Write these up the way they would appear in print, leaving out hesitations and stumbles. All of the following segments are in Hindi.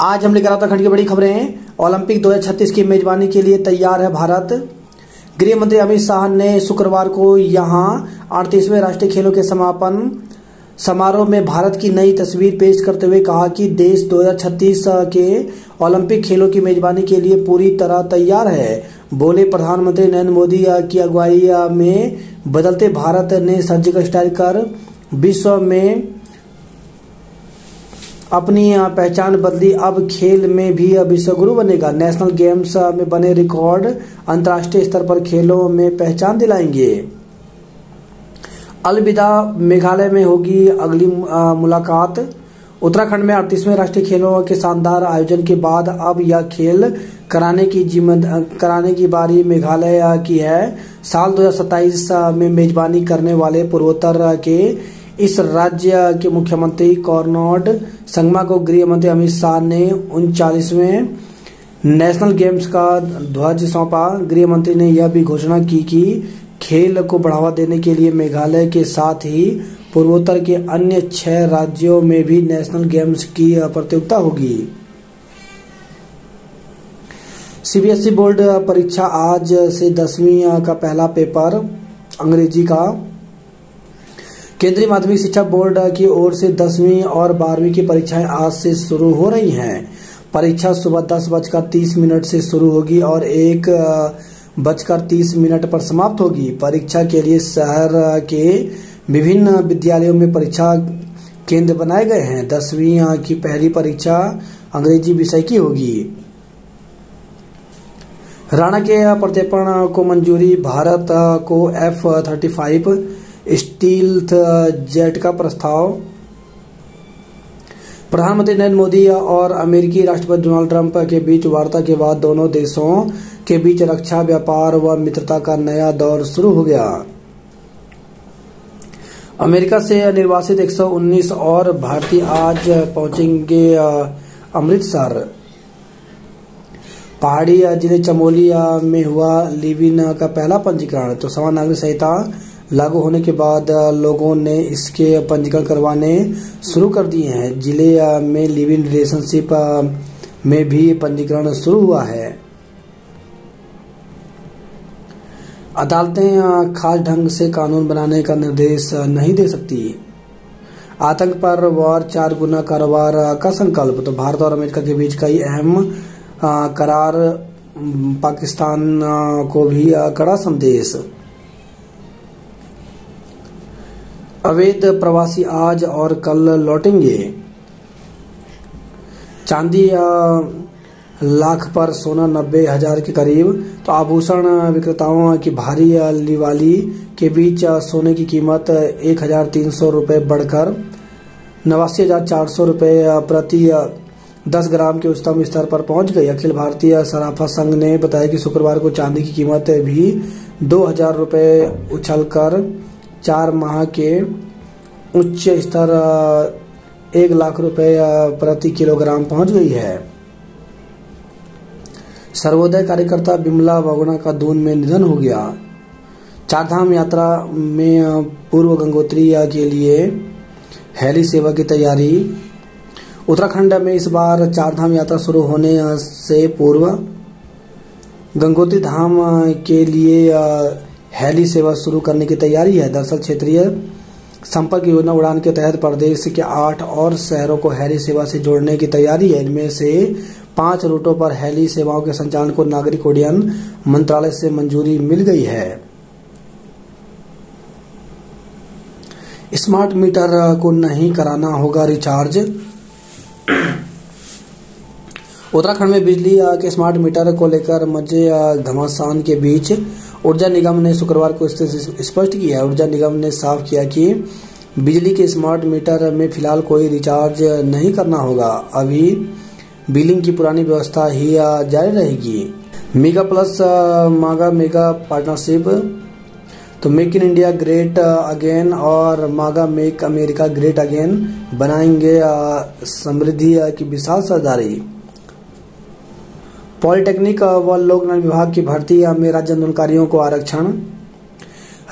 आज हम लेकर उत्तराखंड की बड़ी खबरें हैं। ओलंपिक 2036 की मेजबानी के लिए तैयार है भारत। गृह मंत्री अमित शाह ने शुक्रवार को यहां 38वें राष्ट्रीय खेलों के समापन समारोह में भारत की नई तस्वीर पेश करते हुए कहा कि देश 2036 के ओलंपिक खेलों की मेजबानी के लिए पूरी तरह तैयार है। बोले प्रधानमंत्री नरेंद्र मोदी की अगुवाई में बदलते भारत ने सर्जिकल स्ट्राइक कर विश्व में अपनी पहचान बदली। अब खेल में भी विश्व गुरु बनेगा। नेशनल गेम्स में बने रिकॉर्ड अंतर्राष्ट्रीय स्तर पर खेलों में पहचान दिलाएंगे। अलविदा मेघालय में होगी अगली मुलाकात। उत्तराखंड में 38वें राष्ट्रीय खेलों के शानदार आयोजन के बाद अब यह खेल कराने की बारी मेघालय की है। साल 2027 में मेजबानी करने वाले पूर्वोत्तर के इस राज्य के मुख्यमंत्री कॉर्नोड संगमा को गृह मंत्री अमित शाह ने 39वें नेशनल गेम्स का ध्वज सौंपा। गृह मंत्री ने यह भी घोषणा की कि खेल को बढ़ावा देने के लिए मेघालय के साथ ही पूर्वोत्तर के अन्य 6 राज्यों में भी नेशनल गेम्स की प्रतियोगिता होगी। सीबीएसई बोर्ड परीक्षा आज से 10वीं का पहला पेपर अंग्रेजी का। केंद्रीय माध्यमिक शिक्षा बोर्ड की ओर से 10वीं और 12वीं की परीक्षाएं आज से शुरू हो रही हैं। परीक्षा सुबह 10:30 से शुरू होगी और 1:30 पर समाप्त होगी। परीक्षा के लिए शहर के विभिन्न विद्यालयों में परीक्षा केंद्र बनाए गए हैं। 10वीं की पहली परीक्षा अंग्रेजी विषय की होगी। राणा के प्रत्यर्पण को मंजूरी। भारत को F-35 स्टील्थ जेट का प्रस्ताव। प्रधानमंत्री नरेंद्र मोदी और अमेरिकी राष्ट्रपति डोनाल्ड ट्रंप के बीच वार्ता के बाद दोनों देशों के बीच रक्षा, व्यापार व मित्रता का नया दौर शुरू हो गया। अमेरिका से निर्वासित 119 और भारतीय आज पहुंचेंगे अमृतसर। पहाड़ी जिले चमोली में हुआ लिव इन का पहला पंजीकरण। तो समान नागरिक संहिता लागू होने के बाद लोगों ने इसके पंजीकरण करवाने शुरू कर दिए हैं। जिले में लिव इन रिलेशनशिप में भी पंजीकरण शुरू हुआ है। अदालतें खास ढंग से कानून बनाने का निर्देश नहीं दे सकती। आतंक पर वार 4 गुना कारोबार का संकल्प। तो भारत और अमेरिका के बीच कई अहम करार। पाकिस्तान को भी कड़ा संदेश। अवैध प्रवासी आज और कल लौटेंगे। चांदी लाख पर सोना 90,000 के करीब। तो आभूषण विक्रेताओं की भारी दिवाली के बीच सोने की कीमत 1,300 रुपये बढ़कर 89,400 रुपये प्रति 10 ग्राम के उच्चतम स्तर पर पहुंच गई। अखिल भारतीय सराफा संघ ने बताया कि शुक्रवार को चांदी की कीमत भी 2,000 रुपये उछलकर 4 माह के उच्च स्तर 1 लाख रुपये प्रति किलोग्राम पहुंच गई है। सर्वोदय कार्यकर्ता बिमला बहुगुणा का दून में निधन हो गया। चारधाम यात्रा में पूर्व गंगोत्री के लिए हेली सेवा की तैयारी। उत्तराखंड में इस बार चारधाम यात्रा शुरू होने से पूर्व गंगोत्री धाम के लिए हेली सेवा शुरू करने की तैयारी है। दरअसल क्षेत्रीय संपर्क योजना उड़ान के तहत प्रदेश के 8 और शहरों को हेली सेवा से जोड़ने की तैयारी है। इनमें से 5 रूटों पर हेली सेवाओं के संचालन को नागरिक उड्डयन मंत्रालय से मंजूरी मिल गई है। स्मार्ट मीटर को नहीं कराना होगा रिचार्ज। उत्तराखंड में बिजली के स्मार्ट मीटर को लेकर मचे घमासान के बीच ऊर्जा निगम ने शुक्रवार को स्थिति स्पष्ट किया है। ऊर्जा निगम ने साफ किया कि बिजली के स्मार्ट मीटर में फिलहाल कोई रिचार्ज नहीं करना होगा। अभी बिलिंग की पुरानी व्यवस्था ही जारी रहेगी। मेगा प्लस मागा मेगा पार्टनरशिप। तो make in India great again और मागा मेक अमेरिका ग्रेट अगेन बनाएंगे समृद्धि की विशाल साझेदारी। पॉलिटेक्निक व लोक निर्माण विभाग की भर्ती में राज्य आंदोलनकारियों को आरक्षण।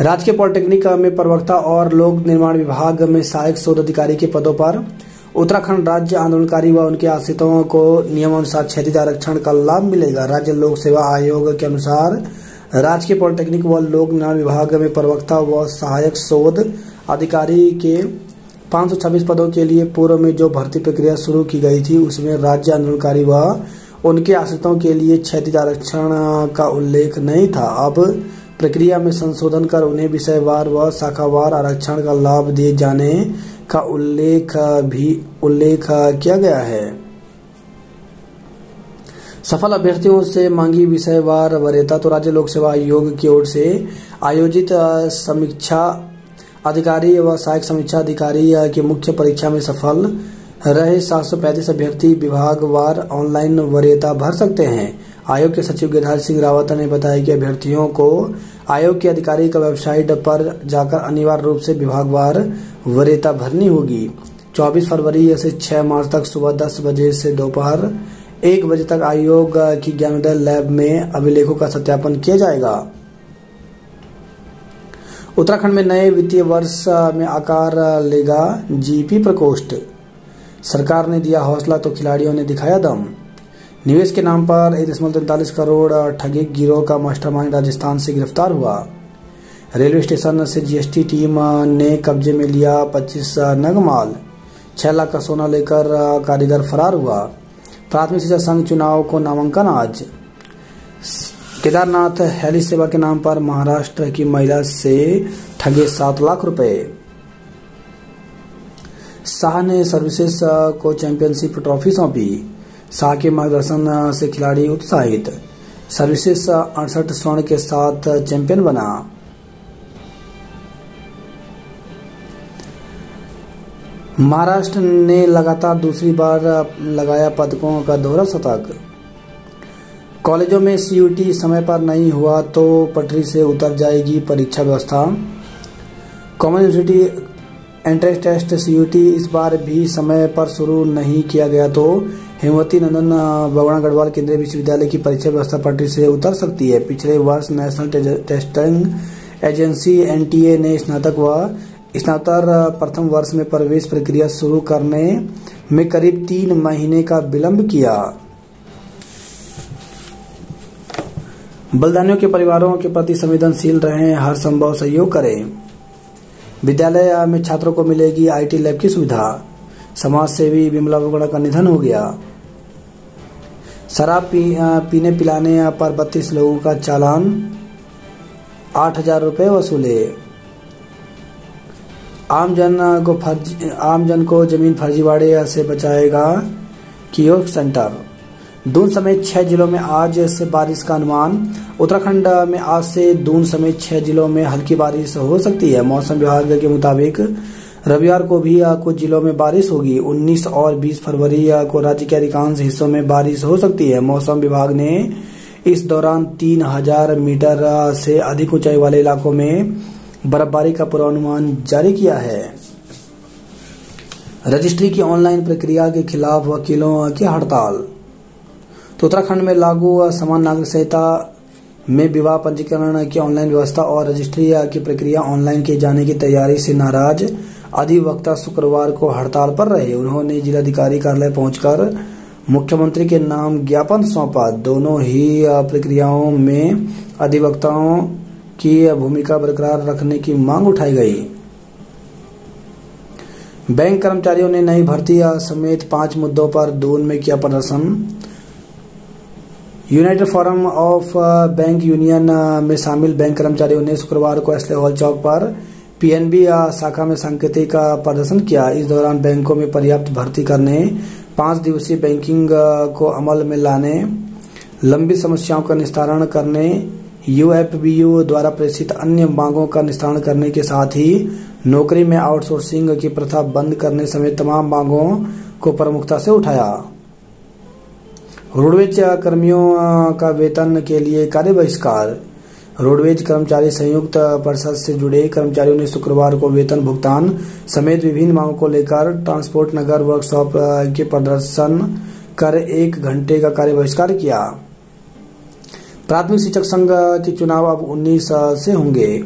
राजकीय पॉलिटेक्निक में प्रवक्ता और लोक निर्माण विभाग में सहायक शोध अधिकारी के पदों पर उत्तराखंड राज्य आंदोलनकारी व उनके आश्रितों को नियमानुसार क्षैतिज आरक्षण का लाभ मिलेगा। राज्य लोक सेवा आयोग के अनुसार राजकीय पॉलिटेक्निक व लोक निर्माण विभाग में प्रवक्ता व सहायक शोध अधिकारी के 526 पदों के लिए पूर्व में जो भर्ती प्रक्रिया शुरू की गई थी उसमें राज्य आंदोलनकारी व उनके आश्रितों के लिए क्षैतिज आरक्षण का उल्लेख नहीं था। अब प्रक्रिया में संशोधन कर उन्हें विषयवार व शाखावार आरक्षण का लाभ दिए जाने का उल्लेख किया गया है। सफल अभ्यर्थियों से मांगी विषयवार वरीयता। तो राज्य लोक सेवा आयोग की ओर से आयोजित समीक्षा अधिकारी व सहायक समीक्षा अधिकारी की मुख्य परीक्षा में सफल रहे 735 अभ्यर्थी विभागवार ऑनलाइन वरीयता भर सकते हैं। आयोग के सचिव गिरिराज सिंह रावत ने बताया कि अभ्यर्थियों को आयोग के आधिकारिक वेबसाइट पर जाकर अनिवार्य रूप से विभागवार वरीयता भरनी होगी। 24 फरवरी से 6 मार्च तक सुबह 10 बजे से दोपहर 1 बजे तक आयोग की ज्ञानोदय लैब में अभिलेखों का सत्यापन किया जाएगा। उत्तराखंड में नए वित्तीय वर्ष में आकार लेगा जीपी प्रकोष्ठ। सरकार ने दिया हौसला तो खिलाड़ियों ने दिखाया दम। निवेश के नाम पर 1.43 करोड़ ठगी गिरोह का मास्टरमाइंड राजस्थान से गिरफ्तार हुआ। रेलवे स्टेशन से जीएसटी टीम ने कब्जे में लिया 25 नग माल। 6 लाख का सोना लेकर कारीगर फरार हुआ। प्राथमिक शिक्षा संघ चुनाव को नामांकन आज। केदारनाथ हेली सेवा के नाम पर महाराष्ट्र की महिला से ठगे 7 लाख रुपए। शाह ने सर्विसेज को चैंपियनशिप ट्रॉफी सौंपी। शाह के मार्गदर्शन से खिलाड़ी उत्साहित। सर्विसेज 68 स्वर्ण के साथ चैंपियन बना। महाराष्ट्र ने लगातार दूसरी बार लगाया पदकों का दोहरा शतक। कॉलेजों में सीयूटी समय पर नहीं हुआ तो पटरी से उतर जाएगी परीक्षा व्यवस्था। Common university entrance test CUET इस बार भी समय पर शुरू नहीं किया गया तो हेमवती नंदन बगुणा गढ़वाल केंद्रीय विश्वविद्यालय की परीक्षा व्यवस्था पटरी से उतर सकती है। पिछले वर्ष नेशनल टेस्टिंग एजेंसी एनटीए ने स्नातक व स्नातक प्रथम वर्ष में प्रवेश प्रक्रिया शुरू करने में करीब 3 महीने का विलंब किया। बलिदानियों के परिवारों के प्रति संवेदनशील रहें, हर संभव सहयोग करें। विद्यालय में छात्रों को मिलेगी आईटी लैब की सुविधा। समाज सेवी विमला बगुड़ा का निधन हो गया। शराब पीने पिलाने पर 32 लोगों का चालान, 8,000 रुपए वसूले। आम जन को जमीन फर्जीवाड़े से बचाएगा कियोस्क सेंटर। दून समेत 6 जिलों में आज से बारिश का अनुमान। उत्तराखंड में आज से दून समेत 6 जिलों में हल्की बारिश हो सकती है। मौसम विभाग के मुताबिक रविवार को भी कुछ जिलों में बारिश होगी। 19 और 20 फरवरी को राज्य के अधिकांश हिस्सों में बारिश हो सकती है। मौसम विभाग ने इस दौरान 3000 मीटर से अधिक ऊंचाई वाले इलाकों में बर्फबारी का पूर्वानुमान जारी किया है। रजिस्ट्री की ऑनलाइन प्रक्रिया के खिलाफ वकीलों की हड़ताल। तो उत्तराखंड में लागू समान नागरिक संहिता में विवाह पंजीकरण की ऑनलाइन व्यवस्था और रजिस्ट्री की प्रक्रिया ऑनलाइन किए जाने की तैयारी से नाराज अधिवक्ता शुक्रवार को हड़ताल पर रहे। उन्होंने जिलाधिकारी कार्यालय पहुंचकर मुख्यमंत्री के नाम ज्ञापन सौंपा। दोनों ही प्रक्रियाओं में अधिवक्ताओं की भूमिका बरकरार रखने की मांग उठाई गई। बैंक कर्मचारियों ने नई भर्ती समेत 5 मुद्दों पर दून में किया प्रदर्शन। United forum of bank union में शामिल बैंक कर्मचारियों ने शुक्रवार को एसले हॉल चौक पर पीएनबी शाखा में सांकेतिक प्रदर्शन किया। इस दौरान बैंकों में पर्याप्त भर्ती करने, 5 दिवसीय बैंकिंग को अमल में लाने, लंबी समस्याओं का निस्तारण करने, यूएफबीयू द्वारा प्रेषित अन्य मांगों का निस्तारण करने के साथ ही नौकरी में आउटसोर्सिंग की प्रथा बंद करने समेत तमाम मांगों को प्रमुखता से उठाया। रोडवेज कर्मियों का वेतन के लिए कार्य बहिष्कार। रोडवेज कर्मचारी संयुक्त परिषद से जुड़े कर्मचारियों ने शुक्रवार को वेतन भुगतान समेत विभिन्न मांगों को लेकर ट्रांसपोर्ट नगर वर्कशॉप के प्रदर्शन कर 1 घंटे का कार्य बहिष्कार किया। प्राथमिक शिक्षक संघ के चुनाव अब 19 से होंगे।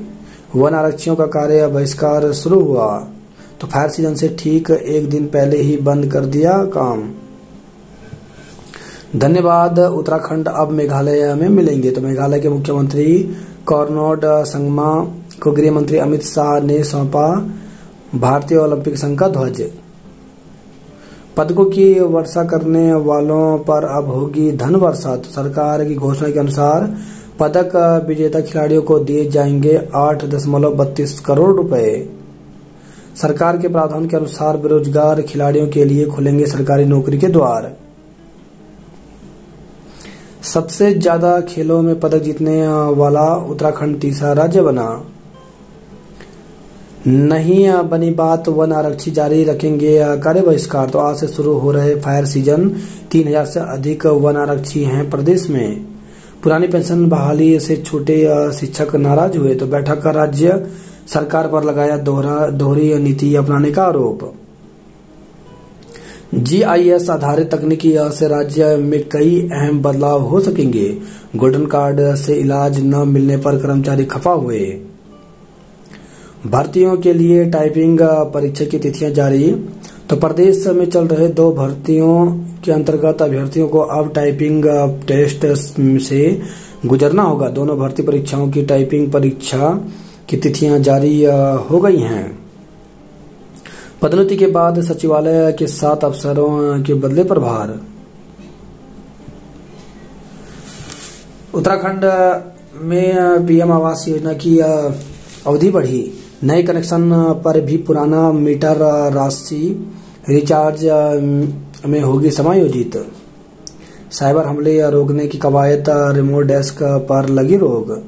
वन आरक्षियों का कार्य बहिष्कार शुरू हुआ। तो फायर सीजन से ठीक एक दिन पहले ही बंद कर दिया काम। धन्यवाद। उत्तराखंड अब मेघालय में मिलेंगे। तो मेघालय के मुख्यमंत्री कॉर्नोड संगमा को गृह मंत्री अमित शाह ने सौंपा भारतीय ओलंपिक संघ का ध्वज। पदकों की वर्षा करने वालों पर अब होगी धन वर्षा। तो सरकार की घोषणा के अनुसार पदक विजेता खिलाड़ियों को दिए जाएंगे 8.32 करोड़ रुपए। सरकार के प्रावधान के अनुसार बेरोजगार खिलाड़ियों के लिए खुलेंगे सरकारी नौकरी के द्वार। सबसे ज्यादा खेलों में पदक जीतने वाला उत्तराखंड तीसरा राज्य बना। नहीं बनी बात, वन आरक्षी जारी रखेंगे कार्य बहिष्कार। तो आज से शुरू हो रहे फायर सीजन 3000 से अधिक वन आरक्षी हैं प्रदेश में। पुरानी पेंशन बहाली से छूटे शिक्षक नाराज हुए। तो बैठक का राज्य सरकार पर लगाया दोहरी नीति अपनाने का आरोप। GIS आधारित तकनीकी से राज्य में कई अहम बदलाव हो सकेंगे। गोल्डन कार्ड से इलाज न मिलने पर कर्मचारी खफा हुए। भर्तियों के लिए टाइपिंग परीक्षा की तिथियां जारी। तो प्रदेश में चल रहे 2 भर्तियों के अंतर्गत अभ्यर्थियों को अब टाइपिंग टेस्ट से गुजरना होगा। दोनों भर्ती परीक्षाओं की टाइपिंग परीक्षा की तिथियां जारी हो गई हैं। पदोन्नति के बाद सचिवालय के 7 अफसरों के बदले प्रभार। उत्तराखंड में PM आवास योजना की अवधि बढ़ी। नए कनेक्शन पर भी पुराना मीटर राशि रिचार्ज में होगी समायोजित। साइबर हमले रोकने की कवायद, रिमोट डेस्क पर लगी रोक।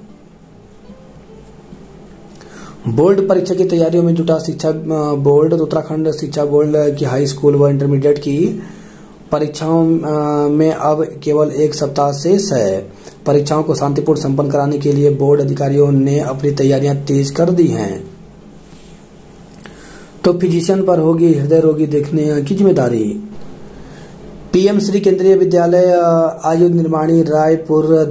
बोर्ड परीक्षा की तैयारियों में जुटा शिक्षा बोर्ड। उत्तराखंड शिक्षा बोर्ड की हाई स्कूल व इंटरमीडिएट की परीक्षाओं में अब केवल 1 सप्ताह शेष है। परीक्षाओं को शांतिपूर्ण संपन्न कराने के लिए बोर्ड अधिकारियों ने अपनी तैयारियां तेज कर दी हैं। तो फिजिशियन पर होगी हृदय रोगी देखने की जिम्मेदारी। PM श्री केंद्रीय विद्यालय आयुध निर्माणी रायपुर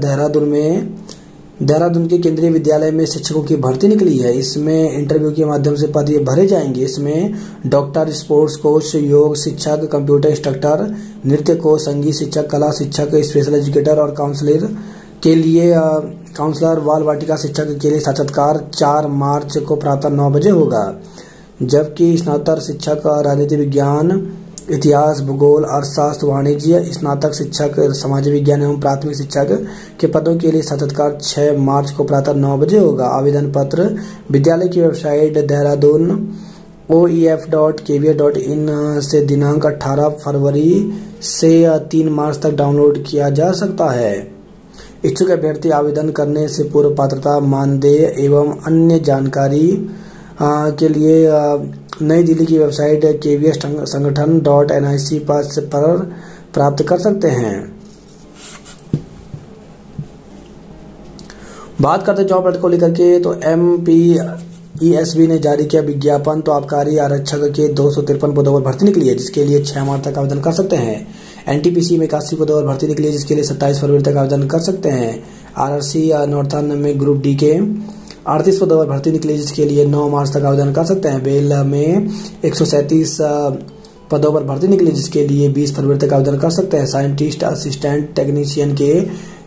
देहरादून के केंद्रीय विद्यालय में शिक्षकों की भर्ती निकली है। इसमें इंटरव्यू के माध्यम से पद भरे जाएंगे। इसमें डॉक्टर, स्पोर्ट्स कोच, योग शिक्षक, कंप्यूटर इंस्ट्रक्टर, नृत्य कोच, संगीत शिक्षक, कला शिक्षक, स्पेशल एजुकेटर और काउंसलर बाल वाटिका शिक्षक के लिए साक्षात्कार 4 मार्च को प्रातः 9 बजे होगा। जबकि स्नातक शिक्षक राजनीति विज्ञान, इतिहास, भूगोल, अर्थशास्त्र, वाणिज्य, स्नातक शिक्षक समाज विज्ञान एवं प्राथमिक शिक्षक के पदों के लिए साक्षात्कार 6 मार्च को प्रातः 9 बजे होगा। आवेदन पत्र विद्यालय की वेबसाइट देहरादून oef.kva.in से दिनांक 18 फरवरी से 3 मार्च तक डाउनलोड किया जा सकता है। इच्छुक अभ्यर्थी आवेदन करने से पूर्व पात्रता, मानदेय एवं अन्य जानकारी के लिए नई दिल्ली की वेबसाइट kvssangathan.nic पर प्राप्त कर सकते हैं। बात करते हैं जॉब अपडेट को लेकर के। तो MPESB ने जारी किया विज्ञापन। तो आबकारी आरक्षक के 253 पदों पर भर्ती निकली है, जिसके लिए 6 मार्च तक आवेदन कर सकते हैं। NTPC में 81 पदों पर भर्ती निकली है, जिसके लिए 27 फरवरी तक आवेदन कर सकते हैं। RRC नॉर्थर्न में ग्रुप D के 38 पदों पर भर्ती निकली, जिसके लिए 9 मार्च तक आवेदन कर सकते हैं। बेल में 137 पदों पर भर्ती निकली, जिसके लिए 20 फरवरी तक आवेदन कर सकते हैं। साइंटिस्ट, असिस्टेंट टेक्नीशियन के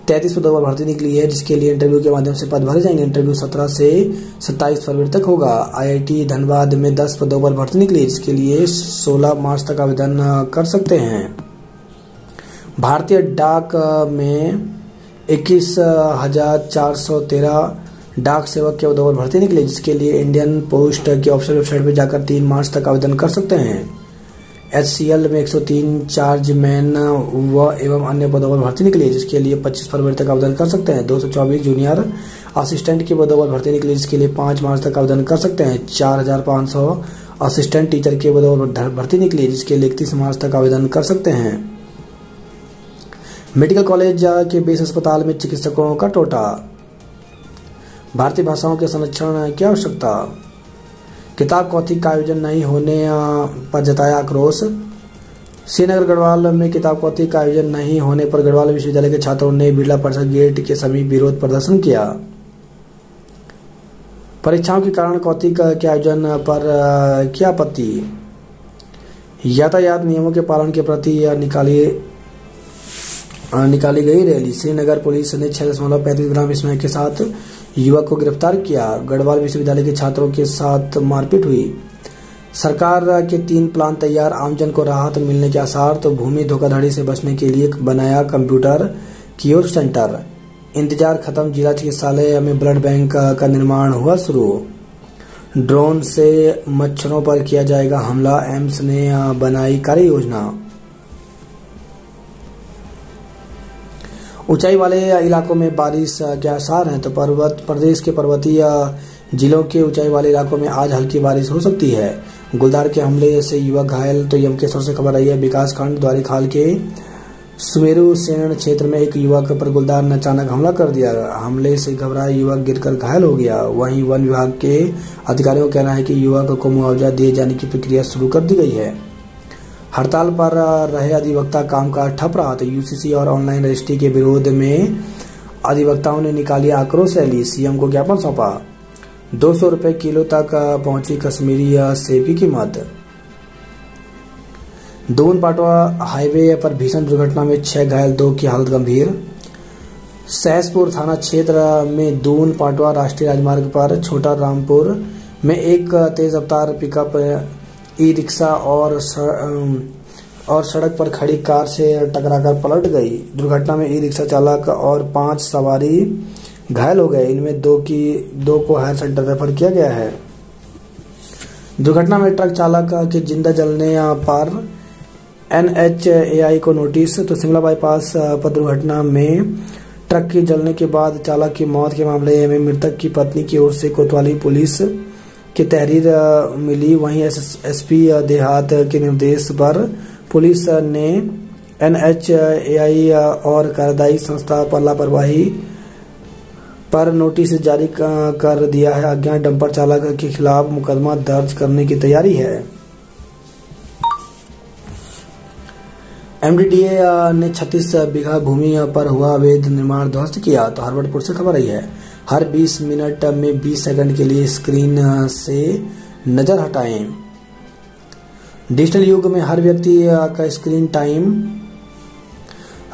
33 पदों पर भर्ती निकली है, जिसके लिए इंटरव्यू के माध्यम से पद भरे जाएंगे। इंटरव्यू 17 से 27 फरवरी तक होगा। IIT धनबाद में 10 पदों पर भर्ती निकली, जिसके लिए 16 मार्च तक आवेदन कर सकते हैं। भारतीय डाक में 21,413 डाक सेवक के पदों पर भर्ती निकली, जिसके लिए इंडियन पोस्ट की ऑफिशियल वेबसाइट पर जाकर 3 मार्च तक आवेदन कर सकते हैं। HCL में 103 चार्जमैन व एवं अन्य पदों पर भर्ती निकली, जिसके लिए 25 फरवरी तक आवेदन कर सकते हैं। 224 जूनियर असिस्टेंट के पदों पर भर्ती निकली, जिसके लिए 5 मार्च तक आवेदन कर सकते हैं। 4,500 असिस्टेंट टीचर के पदों पर भर्ती निकली, जिसके लिए 31 मार्च तक आवेदन कर सकते हैं। मेडिकल कॉलेज के बेस अस्पताल में चिकित्सकों का टोटा। भारतीय भाषाओं के संरक्षण की आवश्यकता। किताब कौथिक का आयोजन नहीं होने पर जताया आक्रोश। श्रीनगर गढ़वाल में किताब कौथिक का आयोजन नहीं होने पर गढ़वाल विश्वविद्यालय के छात्रों ने बिरला परिषद गेट के समीप विरोध प्रदर्शन किया। परीक्षाओं के कारण कौतिक के आयोजन पर क्या आपत्ति। यातायात नियमों के पालन के प्रति निकाली गई रैली। श्रीनगर पुलिस ने 6.35 ग्राम स्मैक के साथ युवक को गिरफ्तार किया। गढ़वाल विश्वविद्यालय के छात्रों के साथ मारपीट हुई। सरकार के 3 प्लान तैयार, आमजन को राहत मिलने के आसार। तो भूमि धोखाधड़ी से बचने के लिए बनाया कंप्यूटर क्योर सेंटर। इंतजार खत्म, जिला चिकित्सालय में ब्लड बैंक का निर्माण हुआ शुरू। ड्रोन से मच्छरों पर किया जाएगा हमला, एम्स ने बनाई कार्य योजना। ऊंचाई वाले इलाकों में बारिश के आसार हैं। तो प्रदेश के पर्वतीय जिलों के ऊंचाई वाले इलाकों में आज हल्की बारिश हो सकती है। गुलदार के हमले से युवक घायल। तो यमकेश्वर से खबर आई है, विकासखंड द्वारीखाल के सुमेरु सेण क्षेत्र में एक युवक पर गुलदार ने अचानक हमला कर दिया। हमले से घबराए युवक गिरकर घायल हो गया। वहीं वन विभाग के अधिकारियों का कहना है कि युवक को मुआवजा दिए जाने की प्रक्रिया शुरू कर दी गई है। हड़ताल पर रहे अधिवक्ता, कामकाज ठप रहा। तो यूसीसी और ऑनलाइन रजिस्ट्री के विरोध में अधिवक्ताओं ने निकाली आक्रोश रैली। सीएम को ज्ञापन सौंपा। 200 रुपए किलो तक पहुंची कश्मीरी सेब की कीमत। दून पाटवा हाईवे पर भीषण दुर्घटना में 6 घायल, 2 की हालत गंभीर। सहसपुर थाना क्षेत्र में दून पाटवा राष्ट्रीय राजमार्ग पर छोटा रामपुर में एक तेज रफ्तार पिकअप ई रिक्शा और सड़क पर खड़ी कार से टकराकर पलट गई। दुर्घटना में ई रिक्शा चालक और 5 सवारी घायल हो गए। इनमें 2 को हायर सेंटर रेफर किया गया है। दुर्घटना में ट्रक चालक के जिंदा जलने पर NHAI को नोटिस। तो शिमला बाईपास पर दुर्घटना में ट्रक के जलने के बाद चालक की मौत के मामले में मृतक की पत्नी की ओर से कोतवाली पुलिस की तहरीर मिली। वहीं एसपी देहात के निर्देश पर पुलिस ने NHAI और कार्यदायी संस्था पर लापरवाही पर नोटिस जारी कर दिया है। अज्ञात डंपर चालक के खिलाफ मुकदमा दर्ज करने की तैयारी है। MDDA ने 36 बीघा भूमि पर हुआ अवैध निर्माण ध्वस्त किया। तो हार्वर्ड से खबर आई है, हर 20 मिनट में 20 सेकंड के लिए स्क्रीन से नजर हटाएं। डिजिटल युग में हर व्यक्ति का screen time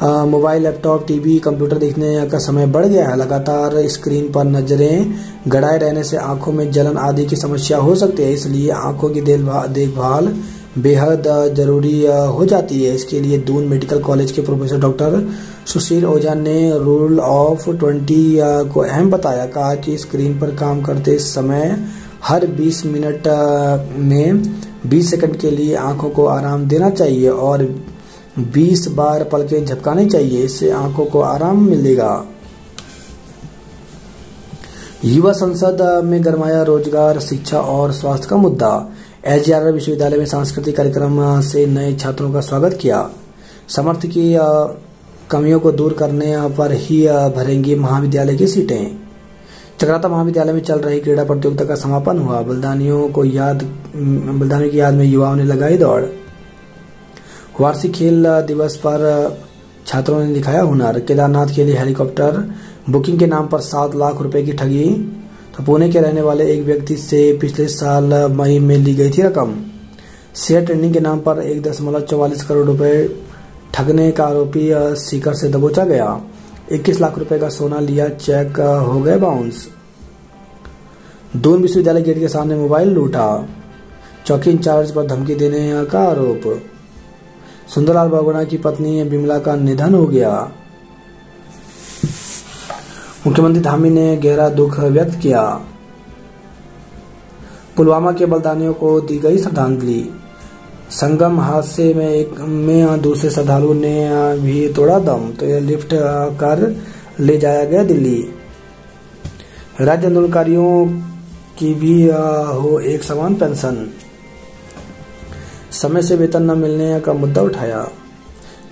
mobile, laptop, TV, computer देखने का समय बढ़ गया है। लगातार स्क्रीन पर नजरें गड़ाए रहने से आंखों में जलन आदि की समस्या हो सकती है। इसलिए आंखों की देखभाल बेहद जरूरी हो जाती है। इसके लिए दून मेडिकल कॉलेज के प्रोफेसर डॉक्टर सुशील ओझा ने रूल ऑफ 20 को अहम बताया। कहा कि स्क्रीन पर काम करते समय हर 20 मिनट में 20 सेकंड के लिए आंखों को आराम देना चाहिए और 20 बार पलकें झपकानी चाहिए। इससे आंखों को आराम मिलेगा। युवा संसद में गरमाया रोजगार, शिक्षा और स्वास्थ्य का मुद्दा। SGR विश्वविद्यालय में सांस्कृतिक कार्यक्रम से नए छात्रों का स्वागत किया। समर्थ की कमियों को दूर करने पर ही भरेंगी महाविद्यालय की सीटें। चक्राता महाविद्यालय में चल रही क्रीड़ा प्रतियोगिता का समापन हुआ। बलिदानियों की याद में युवाओं ने लगाई दौड़। वार्षिक खेल दिवस पर छात्रों ने दिखाया हुनर। केदारनाथ के लिए हेलीकॉप्टर बुकिंग के नाम पर 7 लाख रुपए की ठगी। तो पुणे के रहने वाले एक व्यक्ति से पिछले साल मई में ली गई थी रकम। शेयर ट्रेडिंग के नाम पर 1.44 करोड़ रुपए ठगने का आरोपी सीकर से दबोचा गया। 21 लाख रुपए का सोना लिया, चेक हो गए बाउंस। दून विश्वविद्यालय गेट के सामने मोबाइल लूटा। चौकी इंचार्ज पर धमकी देने का आरोप। सुंदरलाल बहुगुणा की पत्नी बिमला का निधन हो गया। मुख्यमंत्री धामी ने गहरा दुख व्यक्त किया। पुलवामा के बलिदानियों को दी गई श्रद्धांजलि। संगम हादसे में दूसरे श्रद्धालु ने भी तोड़ा दम। तो यह लिफ्ट कर ले जाया गया दिल्ली। राज्य आंदोलनकारियों की भी हो एक समान पेंशन। समय से वेतन न मिलने का मुद्दा उठाया।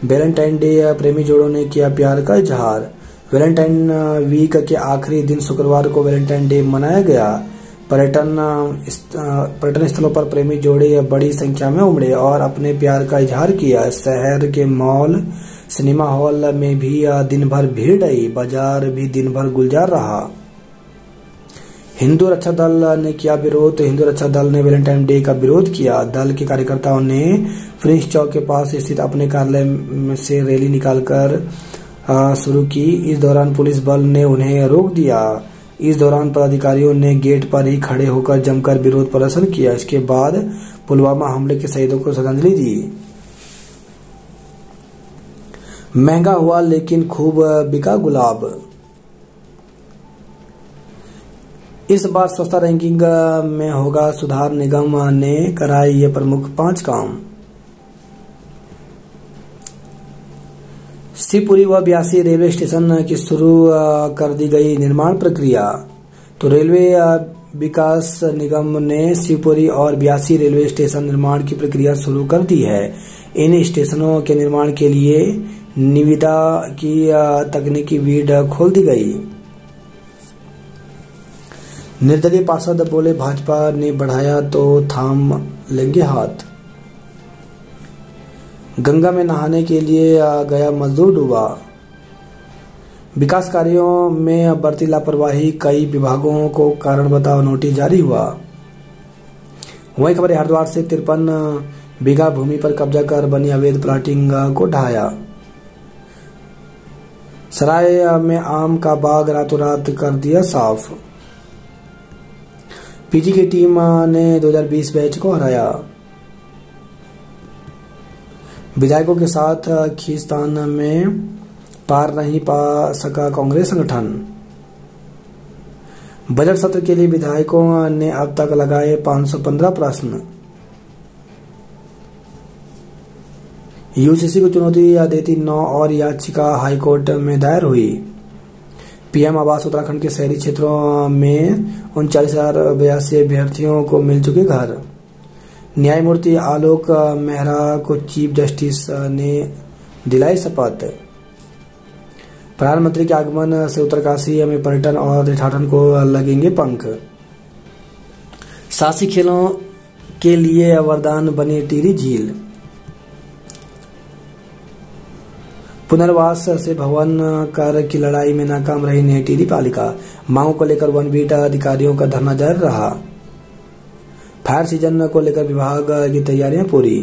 वैलेंटाइन डे प्रेमी जोड़ों ने किया प्यार का इजहार। वैलेंटाइन वीक के आखिरी दिन शुक्रवार को वैलेंटाइन डे मनाया गया। पर्यटन स्थलों पर प्रेमी जोड़े बड़ी संख्या में उमड़े और अपने प्यार का इजहार किया। शहर के मॉल, सिनेमा हॉल में भी दिन भर भीड़ आई। बाजार भी दिन भर गुलजार रहा। हिंदू रक्षा दल ने किया विरोध। हिंदू रक्षा दल ने वैलेंटाइन डे का विरोध किया। दल के कार्यकर्ताओं ने प्रिंस चौक के पास स्थित अपने कार्यालय से रैली निकालकर शुरू की। इस दौरान पुलिस बल ने उन्हें रोक दिया। इस दौरान पदाधिकारियों ने गेट पर ही खड़े होकर जमकर विरोध प्रदर्शन किया। इसके बाद पुलवामा हमले के शहीदों को श्रद्धांजलि दी। महंगा हुआ लेकिन खूब बिका गुलाब। इस बार स्वच्छता रैंकिंग में होगा सुधार। निगम ने कराए ये प्रमुख 5 काम। शिवपुरी व ब्यासी रेलवे स्टेशन की शुरू कर दी गई निर्माण प्रक्रिया। तो रेलवे विकास निगम ने शिवपुरी और ब्यासी रेलवे स्टेशन निर्माण की प्रक्रिया शुरू कर दी है। इन स्टेशनों के निर्माण के लिए निविदा की तकनीकी बीड खोल दी गई। निर्दलीय पार्षद बोले भाजपा ने बढ़ाया तो थाम लेंगे हाथ। गंगा में नहाने के लिए गया मजदूर डूबा। विकास कार्यों में बढ़ती लापरवाही, कई विभागों को कारण बताओ नोटिस जारी हुआ। वही खबर हरिद्वार से 53 बीघा भूमि पर कब्जा कर बनी अवैध प्लाटिंग को ढहाया। सराय में आम का बाग रातों रात कर दिया साफ। पीजी की टीम ने 2020 बैच को हराया। विधायकों के साथ खींचतान में पार नहीं पा सका कांग्रेस संगठन। बजट सत्र के लिए विधायकों ने अब तक लगाए 515 प्रश्न। यूसीसी को चुनौती देती 9 और याचिका हाईकोर्ट में दायर हुई। पीएम आवास उत्तराखंड के शहरी क्षेत्रों में 39,082 अभ्यर्थियों को मिल चुके घर। न्यायमूर्ति आलोक मेहरा को चीफ जस्टिस ने दिलाई शपथ। प्रधानमंत्री के आगमन से उत्तरकाशी में पर्यटन और तीर्थाटन को लगेंगे पंख। साहसी खेलों के लिए वरदान बनी टिहरी झील। पुनर्वास से भवन कर की लड़ाई में नाकाम रही नई टिहरी पालिका। मांगों को लेकर वन बीटा अधिकारियों का धरना जारी रहा। फायर सीजन को लेकर विभाग की तैयारियां पूरी।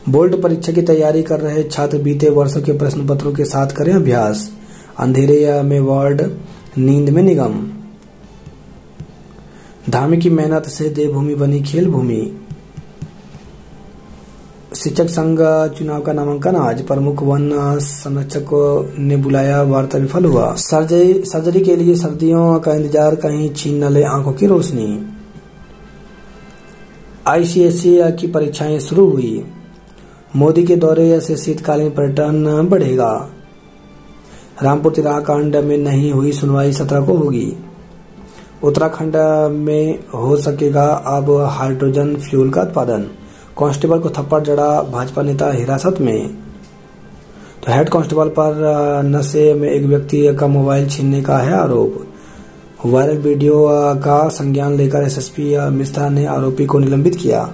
बोर्ड परीक्षा की तैयारी कर रहे छात्र बीते वर्षों के प्रश्न पत्रों के साथ करें अभ्यास। अंधेरे में वार्ड, नींद में निगम। धामी की मेहनत से देवभूमि बनी खेल भूमि। शिक्षक संघ चुनाव का नामांकन आज। प्रमुख वन संरक्षक ने बुलाया, वार्ता विफल हुआ। सर्जरी के लिए सर्दियों का इंतजार, कहीं छीन न ले आंखों की रोशनी। आईसीएसई की परीक्षाएं शुरू हुई। मोदी के दौरे से शीतकालीन पर्यटन बढ़ेगा। रामपुर तिराहा कांड में नहीं हुई सुनवाई 17 को होगी। उत्तराखंड में हो सकेगा अब हाइड्रोजन फ्यूल का उत्पादन। कांस्टेबल को थप्पड़ जड़ा, भाजपा नेता हिरासत में। तो हेड कांस्टेबल पर नशे में एक व्यक्ति का मोबाइल छीनने का है आरोप। वायरल वीडियो का संज्ञान लेकर एसएसपी मिश्रा ने आरोपी को निलंबित किया।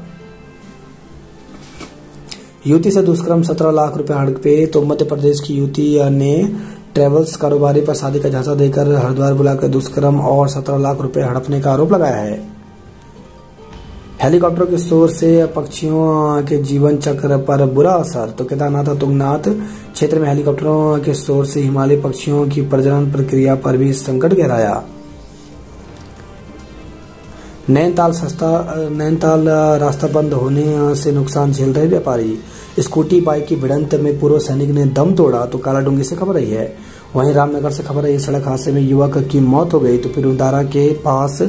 युवती से दुष्कर्म, 17 लाख रुपए हड़पे। तो मध्य प्रदेश की युवती ने ट्रेवल्स कारोबारी पर शादी का झांसा देकर हरिद्वार बुलाकर दुष्कर्म और 17 लाख रुपए हड़पने का आरोप लगाया है। हेलीकॉप्टर के शोर से पक्षियों के जीवन चक्र पर बुरा असर। तो केदारनाथ और तुंगनाथ क्षेत्र में हेलीकॉप्टरों के शोर से हिमालयी पक्षियों की प्रजनन प्रक्रिया पर भी संकट गहराया। नैनीताल रास्ता बंद होने से नुकसान झेल रहे व्यापारी। स्कूटी बाइक की भिड़ंत में पूर्व सैनिक ने दम तोड़ा। तो कालाडूंगी से खबर आई है। वहीं रामनगर से खबर आई, सड़क हादसे में युवक की मौत हो गई। तो पिरुंदारा के पास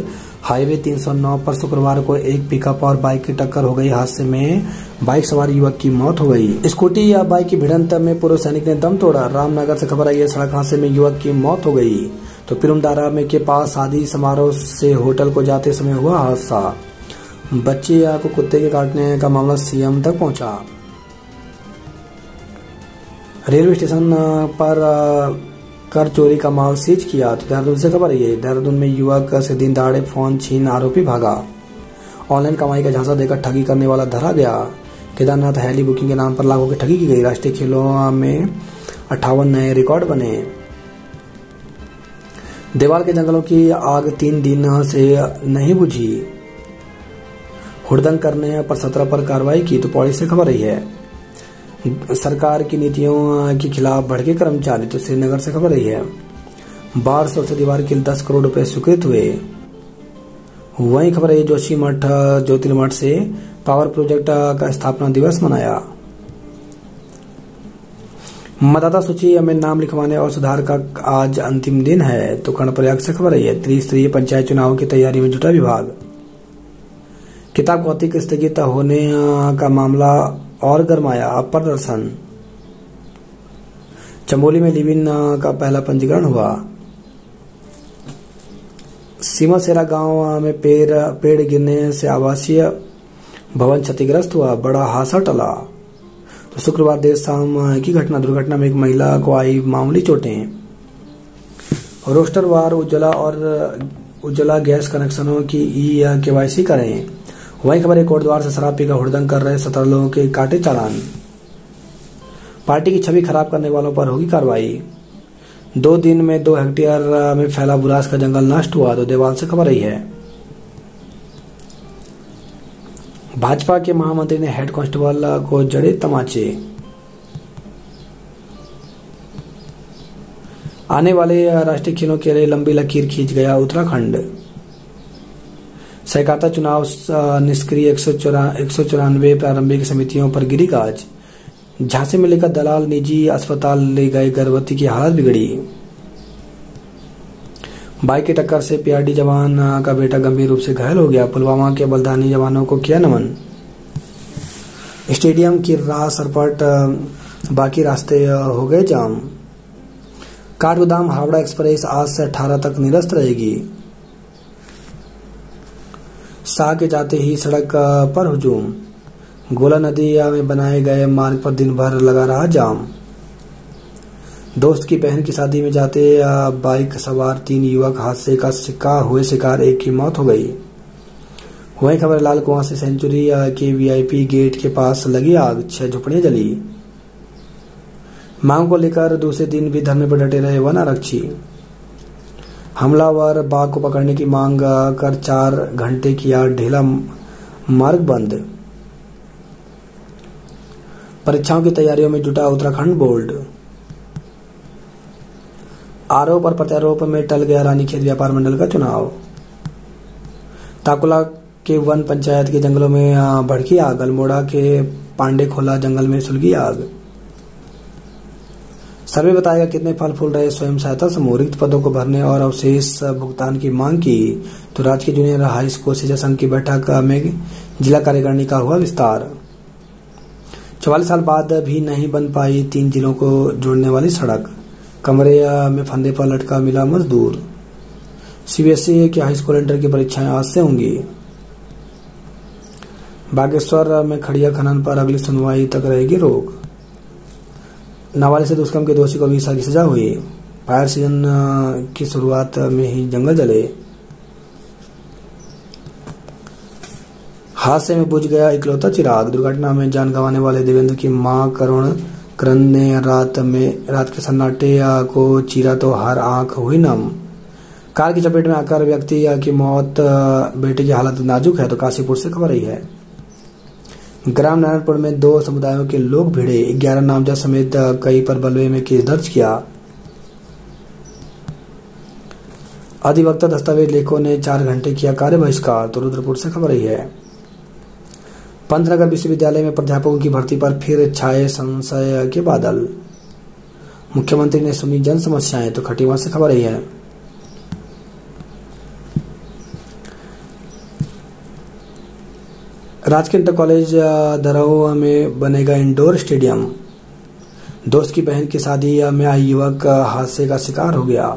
हाईवे 309 पर शुक्रवार को एक पिकअप और बाइक की टक्कर हो गई। हादसे में बाइक सवार युवक की मौत हो गई। स्कूटी या बाइक की भिड़ंत में पूर्व सैनिक ने दम तोड़ा। रामनगर से खबर आई है, सड़क हादसे में युवक की मौत हो गई। तो पिरुंदारा में के पास शादी समारोह से होटल को जाते समय हुआ हादसा। बच्चे को कुत्ते के काटने का मामला सीएम तक पहुंचा। रेलवे स्टेशन पर कर चोरी का माल सीज किया। तो देहरादून से खबर है, देहरादून में युवक से दिन दहाड़े फोन छीन आरोपी भागा। ऑनलाइन कमाई का झांसा देकर ठगी करने वाला धरा गया। केदारनाथ हेली बुकिंग के नाम पर लाखों की ठगी की गई। राष्ट्रीय खेलों में 58 नए रिकॉर्ड बने। देवाल के जंगलों की आग 3 दिन से नहीं बुझी, हुड़दंग करने पर 17 पर कार्रवाई की। तो पौड़ी से खबर रही है। सरकार की नीतियों के खिलाफ भड़के कर्मचारी। तो श्रीनगर से खबर रही है। बाढ़ से दीवार के लिए 10 करोड़ रुपए स्वीकृत हुए। वहीं खबर है जोशी मठ ज्योतिर्मठ से पावर प्रोजेक्ट का स्थापना दिवस मनाया। मतदाता सूची में नाम लिखवाने और सुधार का आज अंतिम दिन है। तो कर्णप्रयाग से खबर है। त्रिस्तरीय पंचायत चुनाव की तैयारी में जुटा विभाग। किताब कौतिक स्थगित होने का मामला और गरमाया, अब प्रदर्शन। चमोली में लिव इन का पहला पंजीकरण हुआ। सीमासेरा गांव में पेड़ गिरने से आवासीय भवन क्षतिग्रस्त हुआ, बड़ा हादसा टला। तो शुक्रवार देर शाम की दुर्घटना में एक महिला को आई मामूली चोटें। रोस्टरवार उज्ज्वला गैस कनेक्शनों की KYC करें। वहीं खबर है कोटद्वार से शराब पीकर हुड़दंग कर रहे 17 लोगों के काटे चालान। पार्टी की छवि खराब करने वालों पर होगी कार्रवाई। 2 दिन में 2 हेक्टेयर में फैला बुरास का जंगल नष्ट हुआ। तो देवाल से खबर रही है। भाजपा के महामंत्री ने हेड कांस्टेबल को जड़े तमाचे। आने वाले राष्ट्रीय खेलों के लिए लंबी लकीर खींच गया उत्तराखंड। सहकारिता चुनाव निष्क्रिय 194 प्रारंभिक समितियों पर गिरी गाज। झांसे में लेकर दलाल निजी अस्पताल ले गए, गर्भवती की हालत बिगड़ी। बाइक की टक्कर से PRD जवान का बेटा गंभीर रूप से घायल हो गया। पुलवामा के बलिदानी जवानों को किया नमन। स्टेडियम की राह सरपट, बाकी रास्ते हो गए जाम। काठगोदाम हावड़ा एक्सप्रेस आज से 18 तक निरस्त रहेगी। शाह के जाते ही सड़क पर हुजूम। गोला नदी में बनाए गए मार्ग पर दिन भर लगा रहा जाम। दोस्त की बहन की शादी में जाते बाइक सवार 3 युवक हादसे का शिकार, एक की मौत हो गई। वहीं खबर लाल कुआं से सेंचुरी के VIP गेट के पास लगी आग, 6 झोपड़ियां जली। मांग को लेकर दूसरे दिन भी धरने पर डटे रहे वन आरक्षी। हमलावर बाघ को पकड़ने की मांग कर 4 घंटे किया ढेला मार्ग बंद। परीक्षाओं की तैयारियों में जुटा उत्तराखंड बोर्ड। आरोप और प्रत्यारोप में टल गया रानीखेत व्यापार मंडल का चुनाव। ताकुला के वन पंचायत के जंगलों में भड़की आग। अल्मोड़ा के पांडे खोला जंगल में सुलगी आग। सर्वे बताएगा कितने फल फूल रहे स्वयं सहायता समूह। रिक्त पदों को भरने और अवशेष भुगतान की मांग की। तो राजकीय जूनियर हाई स्कूल शिक्षा संघ की बैठक में जिला कार्यकारिणी का हुआ विस्तार। 44 साल बाद भी नहीं बन पाई 3 जिलों को जोड़ने वाली सड़क। कमरे में फंदे पर लटका मिला मजदूर। CBSE की हाई स्कूल इंटर की परीक्षाएं आज से होंगी। बागेश्वर में खड़िया खनन पर अगली सुनवाई तक रहेगी रोक। नाबालिग से दुष्कर्म के दोषी को 20 साल की सजा हुई। फायर सीजन की शुरुआत में ही जंगल जले। हादसे में बुझ गया इकलौता चिराग। दुर्घटना में जान गंवाने वाले देवेंद्र की मां करण ने रात के सन्नाटे को चीरा तो हर आंख हुई नम। कार की चपेट में आकर व्यक्ति की मौत, बेटे की हालत नाजुक है। तो काशीपुर से खबर रही है। ग्राम नारायणपुर में 2 समुदायों के लोग भिड़े, 11 नामजद समेत कई पर बलवे में केस दर्ज किया। अधिवक्ता दस्तावेज लेखों ने 4 घंटे किया कार्य बहिष्कार। तो रुद्रपुर से खबर रही है। पंतनगर विश्वविद्यालय में प्राध्यापकों की भर्ती पर फिर छाए संशय के बादल। मुख्यमंत्री ने सुनी जन समस्याएं। तो खटीमा से खबर रही है। राजकीय इंटर कॉलेज दरऊ में बनेगा इंडोर स्टेडियम। दोस्त की बहन की शादी में आई युवक हादसे का शिकार हो गया।